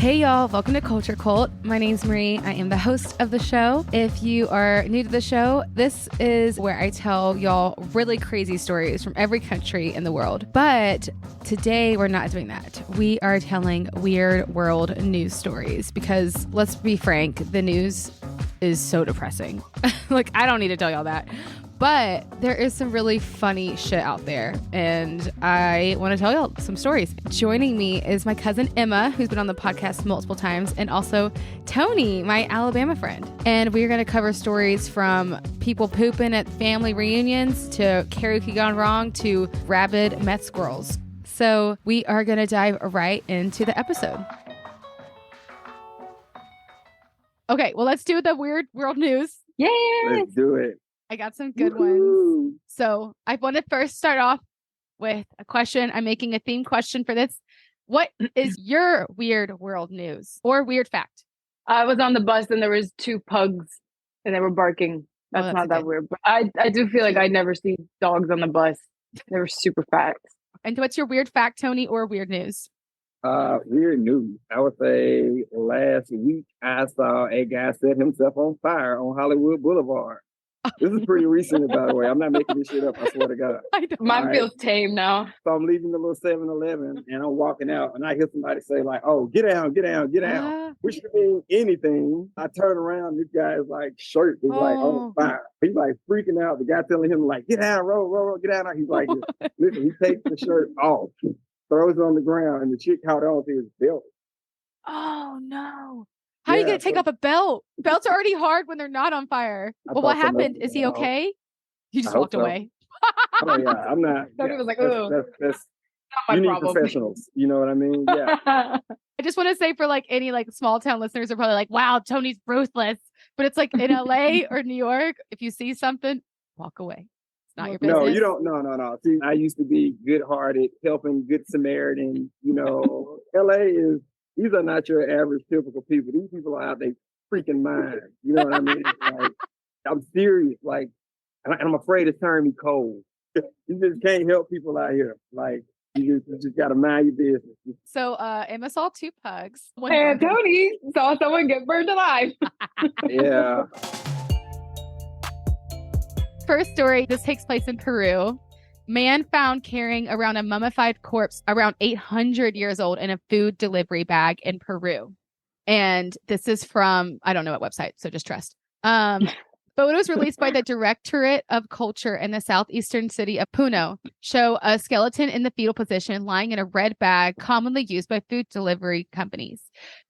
Hey y'all, welcome to Culture Cult. My name's Marie. I am the host of the show. If you are new to the show, this is where I tell y'all really crazy stories from every country in the world. But today we're not doing that. We are telling weird world news stories because let's be frank, the news is so depressing. Like, I don't need to tell y'all that. But there is some really funny shit out there, and I want to tell y'all some stories. Joining me is my cousin Emma, who's been on the podcast multiple times, and also Tony, my Alabama friend. And we're going to cover stories from people pooping at family reunions to karaoke gone wrong to rabid meth squirrels. So we are going to dive right into the episode. Okay, well, let's do the weird world news. Yeah, let's do it. I got some good ones. So I want to first start off with a question. I'm making a theme question for this. What is your weird world news or weird fact? I was on the bus and there was two pugs and they were barking. That's not that weird. But I do feel like I never see dogs on the bus. They were super fat. And what's your weird fact, Tony, or weird news? Weird news. I would say last week I saw a guy set himself on fire on Hollywood Boulevard. This is pretty recent, by the way. I'm not making this shit up. I swear to God. Mine feels tame now. So I'm leaving the little 7-Eleven and I'm walking out and I hear somebody say like, "Oh, get down, get down, get down," which could mean anything. I turn around, this guy's like shirt is like on fire. He's like freaking out. The guy telling him like, "Get down, roll, get down." He's like, listen, he takes the shirt off, throws it on the ground, and the chick caught on to his belt. Oh no. How are you going to take off a belt? Belts are already hard when they're not on fire. Well, what happened? Is he okay? He just walked away. Oh, yeah. I'm not. Somebody was like, oh, that's not you my need problem. professionals. You know what I mean? Yeah. I just want to say for like any like small town listeners are probably like, wow, Tony's ruthless. But it's like in LA or New York, if you see something, walk away. It's not your business. No, you don't. No. See, I used to be good-hearted, helping, good Samaritan. You know, LA is. These are not your average typical people. These people are out their freaking mind. You know what I mean? Like, I'm serious. Like, and I'm afraid to turn me cold. You just can't help people out here. Like, you just got to mind your business. So, Emma saw two pugs. And Tony saw someone get burned alive. Yeah. First story. This takes place in Peru. Man found carrying around a mummified corpse around 800 years old in a food delivery bag in Peru. And this is from, I don't know what website, so just trust. Photos released by the Directorate of Culture in the southeastern city of Puno show a skeleton in the fetal position lying in a red bag commonly used by food delivery companies.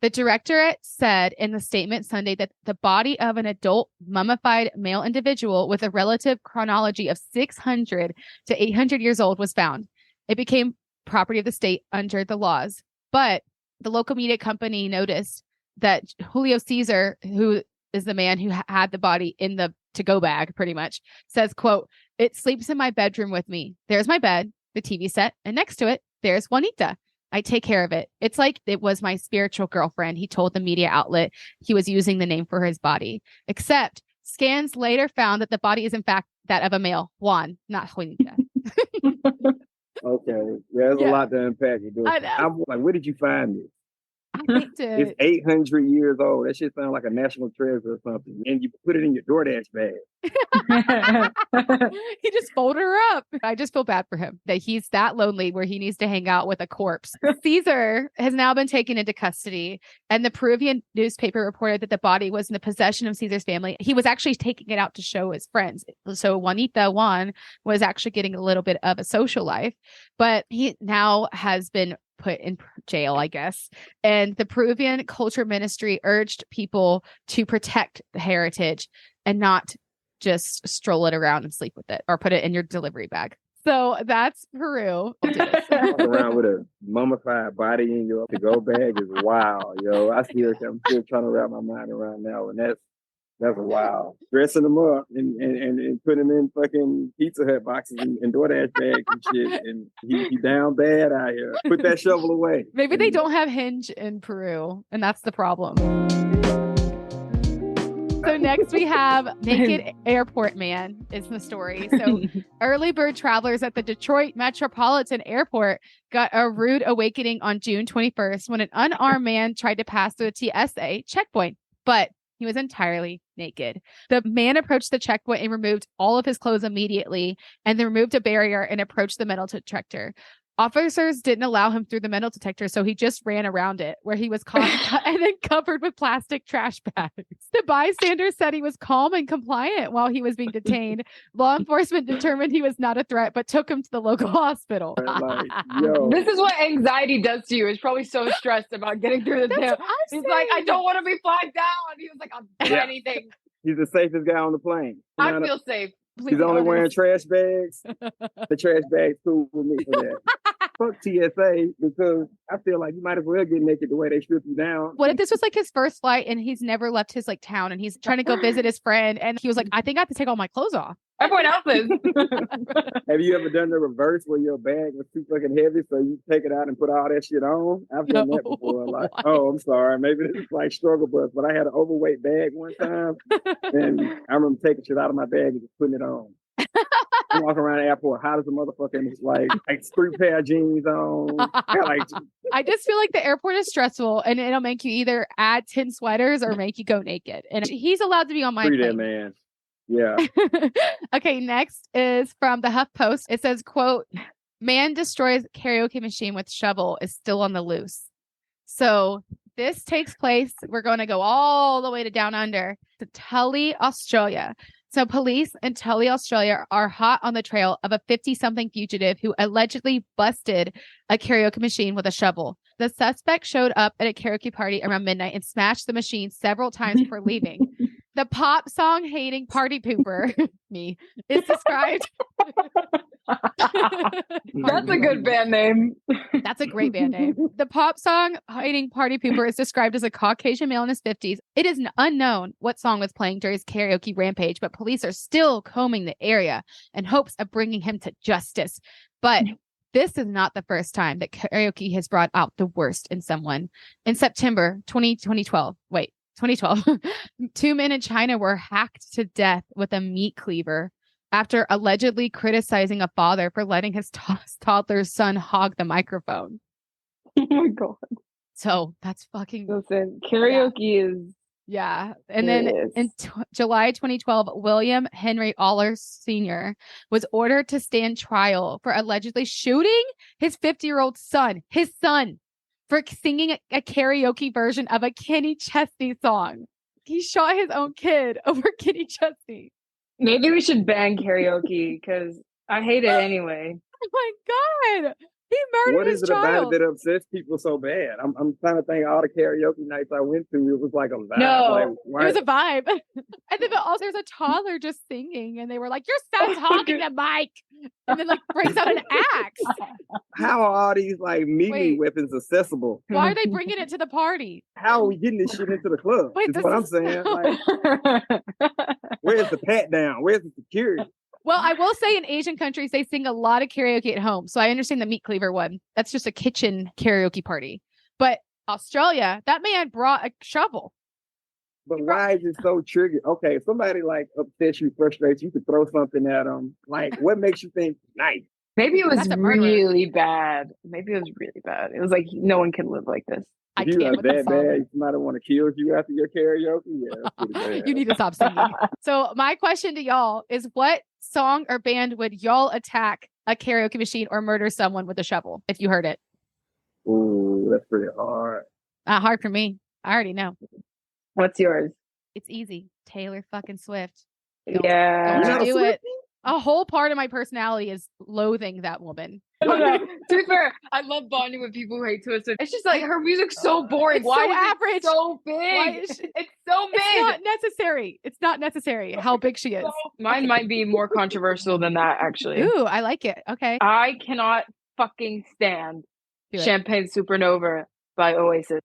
The Directorate said in the statement Sunday that the body of an adult mummified male individual with a relative chronology of 600 to 800 years old was found. It became property of the state under the laws. But the local media company noticed that Julio Cesar, who is the man who had the body in the to-go bag, pretty much, says, quote, "It sleeps in my bedroom with me. There's my bed, the TV set, and next to it, there's Juanita. I take care of it. It's like it was my spiritual girlfriend," he told the media outlet he was using the name for his body. Except scans later found that the body is in fact that of a male, Juan, not Juanita. Okay. There's a lot to unpack. I know. I'm like, where did you find this? I think It's 800 years old. That shit sounds like a national treasure or something. And you put it in your DoorDash bag. He just folded her up. I just feel bad for him that he's that lonely where he needs to hang out with a corpse. Caesar has now been taken into custody, and the Peruvian newspaper reported that the body was in the possession of Caesar's family. He was actually taking it out to show his friends. So Juan was actually getting a little bit of a social life, but he now has been put in jail, I guess. And the Peruvian culture ministry urged people to protect the heritage and not just stroll it around and sleep with it or put it in your delivery bag. So that's Peru. Walk around with a mummified body in your to-go bag is wild, yo. I'm still trying to wrap my mind around that one. That's wild. Dressing them up and putting them in fucking Pizza Hut boxes and DoorDash bags and shit. And he down bad out here. Put that shovel away. Maybe they don't have Hinge in Peru, and that's the problem. So next we have naked airport man is the story. So early bird travelers at the Detroit Metropolitan Airport got a rude awakening on June 21st when an unarmed man tried to pass through a TSA checkpoint, but he was entirely naked. The man approached the checkpoint and removed all of his clothes immediately, and then removed a barrier and approached the metal detector. Officers didn't allow him through the metal detector, so he just ran around it, where he was caught and then covered with plastic trash bags. The bystanders said he was calm and compliant while he was being detained. Law enforcement determined he was not a threat, but took him to the local hospital. This is what anxiety does to you. He's probably so stressed about getting through the day. He's like, I don't want to be flagged down. He was like, I'll do anything. He's the safest guy on the plane. I feel safe. He's only wearing trash bags. The trash bag's cool with me for that. Fuck TSA, because I feel like you might as well get naked the way they strip you down. What if this was like his first flight and he's never left his like town and he's trying to go visit his friend and he was like, I think I have to take all my clothes off. Everyone else is. Have you ever done the reverse where your bag was too fucking heavy so you take it out and put all that shit on? I've done that before. Like, oh, I'm sorry. Maybe this is like struggle bus, but I had an overweight bag one time and I remember taking shit out of my bag and just putting it on. I'm walking around the airport hot as a motherfucker, like 3 pair of jeans on. I just feel like the airport is stressful and it'll make you either add 10 sweaters or make you go naked. And he's allowed to be on my plane. That man. Yeah. Okay, next is from the HuffPost. It says, quote, man destroys karaoke machine with shovel is still on the loose. So this takes place, we're going to go all the way to down under to Tully, Australia. So police in Tully, Australia are hot on the trail of a 50-something fugitive who allegedly busted a karaoke machine with a shovel. The suspect showed up at a karaoke party around midnight and smashed the machine several times before leaving. The pop song hating party pooper, me, is described. That's a good band name. That's a great band name. The pop song hating party pooper is described as a Caucasian male in his 50s. It is unknown what song was playing during his karaoke rampage, but police are still combing the area in hopes of bringing him to justice. But this is not the first time that karaoke has brought out the worst in someone. In September 2012, 2 men in China were hacked to death with a meat cleaver after allegedly criticizing a father for letting his toddler's son hog the microphone. Oh my God. So that's fucking... Listen, karaoke is... Yeah. And then in July 2012, William Henry Aller Sr. was ordered to stand trial for allegedly shooting his 50-year-old son, for singing a karaoke version of a Kenny Chesney song. He shot his own kid over Kenny Chesney. Maybe we should ban karaoke because I hate it anyway. Oh my God. He murdered his child. What is it about it that upsets people so bad? I'm trying to think all the karaoke nights I went to, it was like a vibe. No, it was a vibe. And then also there's a toddler just singing and they were like, your son's hogging the mic. And then like breaks out an axe. How are all these like melee weapons accessible? Why are they bringing it to the party? How are we getting this shit into the club? That's what I'm saying. Like, where's the pat down? Where's the security? Well, I will say in Asian countries, they sing a lot of karaoke at home. So I understand the meat cleaver one. That's just a kitchen karaoke party. But Australia, that man brought a shovel. But why is it so triggered? Okay, if somebody like upsets you, frustrates you, you could throw something at them. Like, what makes you think nice? Maybe it was really bad. Maybe it was really bad. It was like, no one can live like this. If you are that bad, somebody want to kill you after your karaoke? Yeah, that's pretty bad. You need to stop singing. So my question to y'all is, what song or band would y'all attack a karaoke machine or murder someone with a shovel if you heard it? Ooh, that's pretty hard. Hard for me. I already know. What's yours? It's easy. Taylor fucking Swift. Don't do it. A whole part of my personality is loathing that woman. To be fair, I love bonding with people who hate Twister. It's just like her music's so boring. Why so average? It's so big. It's so big. It's not necessary. It's not necessary how big she is. Mine might be more controversial than that, actually. Ooh, I like it. Okay. I cannot fucking stand Champagne Supernova by Oasis.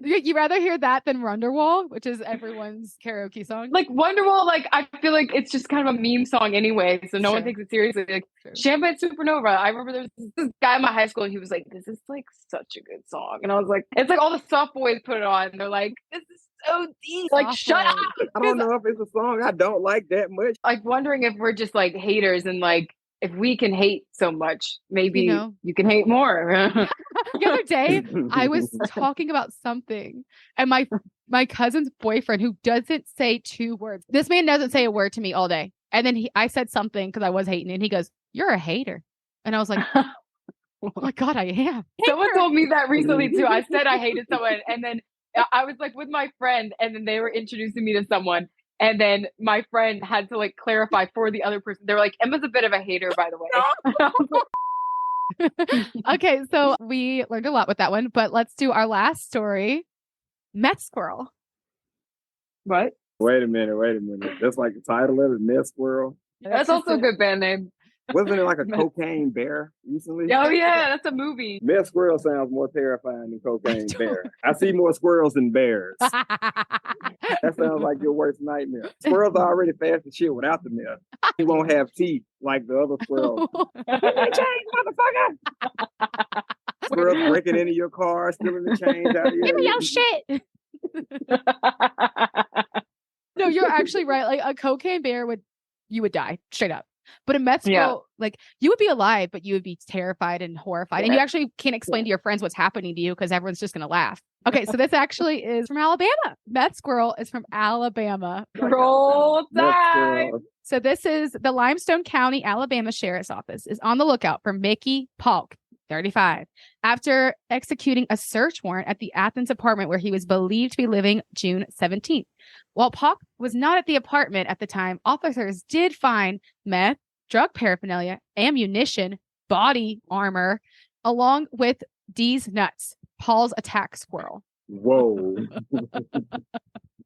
You rather hear that than Wonderwall, which is everyone's karaoke song? Like Wonderwall, like I feel like it's just kind of a meme song anyway, so no one takes it seriously. Like Champagne Supernova, I remember there was this guy in my high school and he was like, this is like such a good song. And I was like, it's like all the soft boys put it on and they're like, this is so deep. Like, shut up. I don't know if it's a song I don't like that much. Like, wondering if we're just like haters and like, if we can hate so much, maybe you can hate more. The other day, I was talking about something, and my cousin's boyfriend, who doesn't say 2 words, this man doesn't say a word to me all day. And then I said something because I was hating, and he goes, "You're a hater." And I was like, "Oh my God, I am." Someone told me that recently too. I said I hated someone, and then I was like with my friend, and then they were introducing me to someone. And then my friend had to like clarify for the other person. They were like, "Emma's a bit of a hater, by the way." Okay, so we learned a lot with that one, but let's do our last story. Meth squirrel. What? Wait a minute. That's like the title of it, Meth Squirrel. That's also a good band name. Wasn't it like a cocaine bear recently? Oh yeah, that's a movie. Meth squirrel sounds more terrifying than cocaine bear. I see more squirrels than bears. That sounds like your worst nightmare. Squirrels are already fast as shit without the meth. He won't have teeth like the other squirrels. Give me the change, motherfucker! Squirrels breaking into your car, stealing the change out of Give me your shit. No, you're actually right. Like a cocaine bear you would die straight up. But a meth squirrel, like you would be alive, but you would be terrified and horrified. And you actually can't explain to your friends what's happening to you because everyone's just going to laugh. Okay, so this actually is from Alabama. Meth squirrel is from Alabama. Roll Tide. So this is the Limestone County, Alabama Sheriff's Office is on the lookout for Mickey Polk, 35, after executing a search warrant at the Athens apartment where he was believed to be living June 17th. While Polk was not at the apartment at the time, officers did find meth, drug paraphernalia, ammunition, body armor, along with D's nuts, Paul's attack squirrel. Whoa.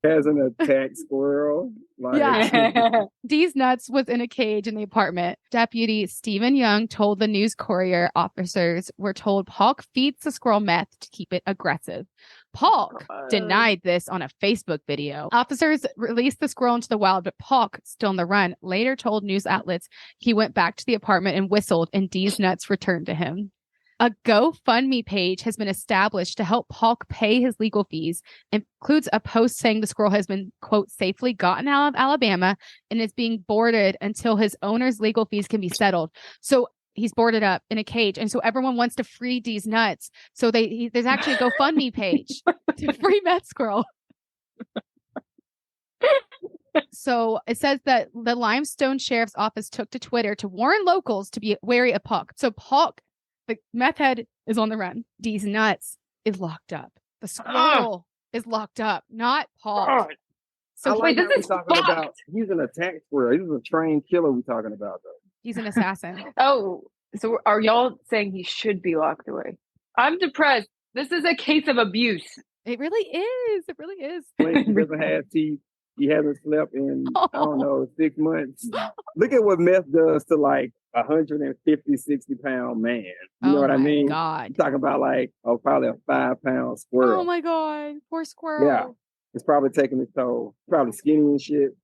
As an attack squirrel. Yeah. D's nuts was in a cage in the apartment. Deputy Stephen Young told the News Courier officers were told Polk feeds the squirrel meth to keep it aggressive. Polk denied this on a Facebook video. Officers released the squirrel into the wild, but Polk, still on the run, later told news outlets he went back to the apartment and whistled, and D's nuts returned to him. A GoFundMe page has been established to help Polk pay his legal fees. It includes a post saying the squirrel has been, quote, safely gotten out of Alabama and is being boarded until his owner's legal fees can be settled. So he's boarded up in a cage. And so everyone wants to free these nuts. So there's actually a GoFundMe page to free meth squirrel. So it says that the Limestone Sheriff's Office took to Twitter to warn locals to be wary of Polk. So Polk, the meth head, is on the run. D's nuts is locked up. The squirrel is locked up, not Polk. So wait, this is talking about. He's an attack squirrel. He's a trained killer we're talking about, though. He's an assassin. Oh, so are y'all saying he should be locked away? I'm depressed. This is a case of abuse. It really is. It really is. He doesn't have teeth. He hasn't slept in, I don't know, 6 months. Look at what meth does to like 150, 60-pound man. You know what I mean? God. I'm talking about like, probably a 5-pound squirrel. Oh my God. Poor squirrel. Yeah. It's probably taking its toll. Probably skinny and shit.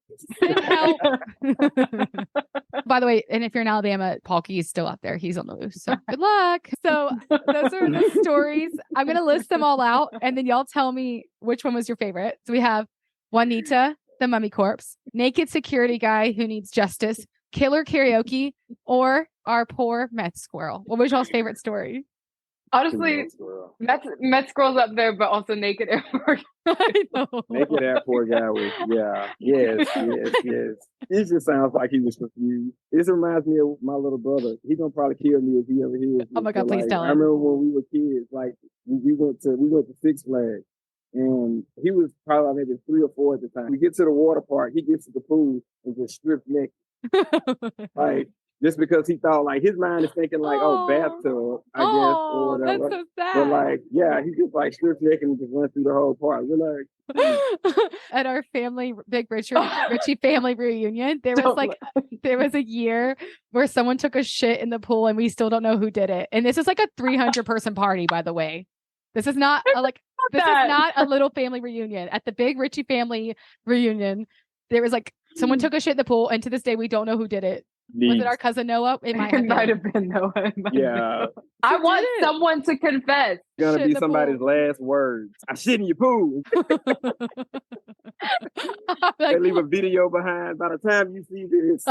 By the way, and if you're in Alabama, Polky is still out there. He's on the loose. So good luck. So those are the stories. I'm going to list them all out, and then y'all tell me which one was your favorite. So we have Juanita, the mummy corpse, naked security guy who needs justice, killer karaoke, or our poor meth squirrel. What was y'all's favorite story? Honestly, meth squirrel's up there, but also naked airport. I know. Naked airport guy was, yes. It just sounds like he was confused. This reminds me of my little brother. He's gonna probably kill me if he ever hears me. Oh my God, please tell him. I remember when we were kids, like we went to Six Flags, and he was probably maybe 3 or 4 at the time. We get to the water park, he gets to the pool and just stripped naked. Like, just because he thought, like, his mind is thinking like, bathtub, I guess, or whatever. That's so sad. But like, yeah, he just like stripped naked and just went through the whole park. We're like, at our family, big Richie family reunion, there was a year where someone took a shit in the pool and we still don't know who did it. And this is like a 300-person party, by the way. This is not a little family reunion. At the big Richie family reunion, there was like someone took a shit in the pool, and to this day we don't know who did it. Was it our cousin Noah? It might have been. Noah. Yeah. I Who want did it? someone to confess. Gonna Shit in be the somebody's pool. last words. I shit in your pool. I'm They like, leave a video behind. By the time you see this,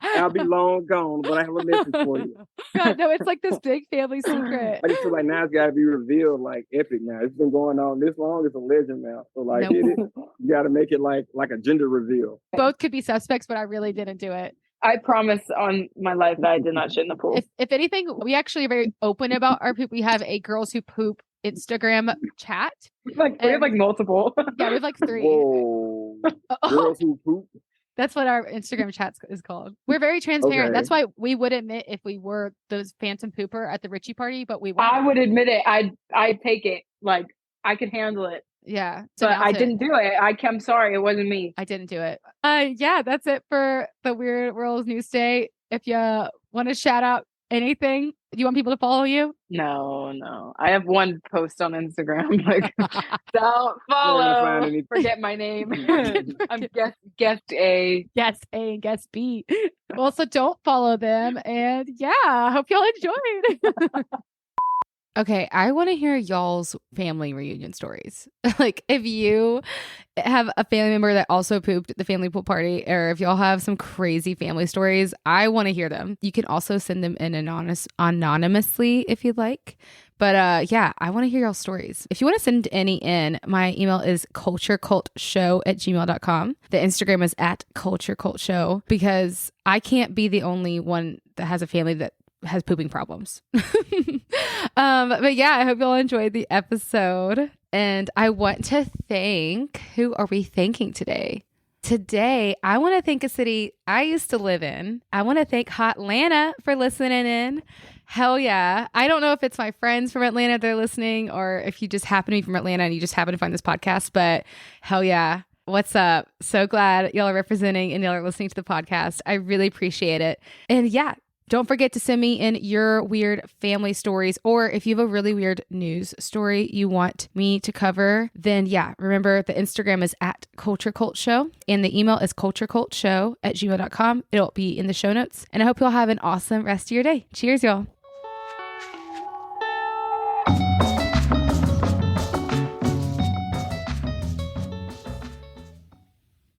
I'll be long gone, but I have a message for you. God, no, it's like this big family secret. I just feel like now it's got to be revealed like epic now. It's been going on this long. It's a legend now. So like, Nope. you got to make it like a gender reveal. Both could be suspects, but I really didn't do it. I promise on my life that I did not shit in the pool. If anything, we actually are very open about our poop. We have a girls who poop Instagram chat. We have like multiple. Yeah, we have like 3. Whoa. Girls who poop. That's what our Instagram chat is called. We're very transparent. Okay. That's why we would admit if we were those phantom pooper at the Richie party, but we weren't. I would admit it. I'd take it. Like I could handle it. Yeah. But I didn't do it. I'm sorry. It wasn't me. I didn't do it. Yeah, that's it for the Weird World's News Day. If you want to shout out anything, do you want people to follow you? No. I have one post on Instagram. Like, don't Find follow. any- Forget my name. I'm guest A. Guest A and guest B. Well, so don't follow them. And yeah, I hope y'all enjoyed. Okay, I want to hear y'all's family reunion stories. Like, if you have a family member that also pooped at the family pool party, or if y'all have some crazy family stories, I want to hear them. You can also send them in anonymously if you'd like. But yeah, I want to hear y'all's stories. If you want to send any in, my email is culturecultshow@gmail.com. The Instagram is @culturecultshow, because I can't be the only one that has a family that has pooping problems. But yeah, I hope y'all enjoyed the episode. And I want to thank, who are we thanking today? Today, I want to thank a city I used to live in. I want to thank Hot Atlanta for listening in. Hell yeah. I don't know if it's my friends from Atlanta that are listening, or if you just happen to be from Atlanta and you just happen to find this podcast, but hell yeah. What's up? So glad y'all are representing and y'all are listening to the podcast. I really appreciate it. And yeah, don't forget to send me in your weird family stories, or if you have a really weird news story you want me to cover, then yeah, remember the Instagram is @culturecultshow and the email is culturecultshow@gmail.com. It'll be in the show notes. And I hope y'all have an awesome rest of your day. Cheers, y'all.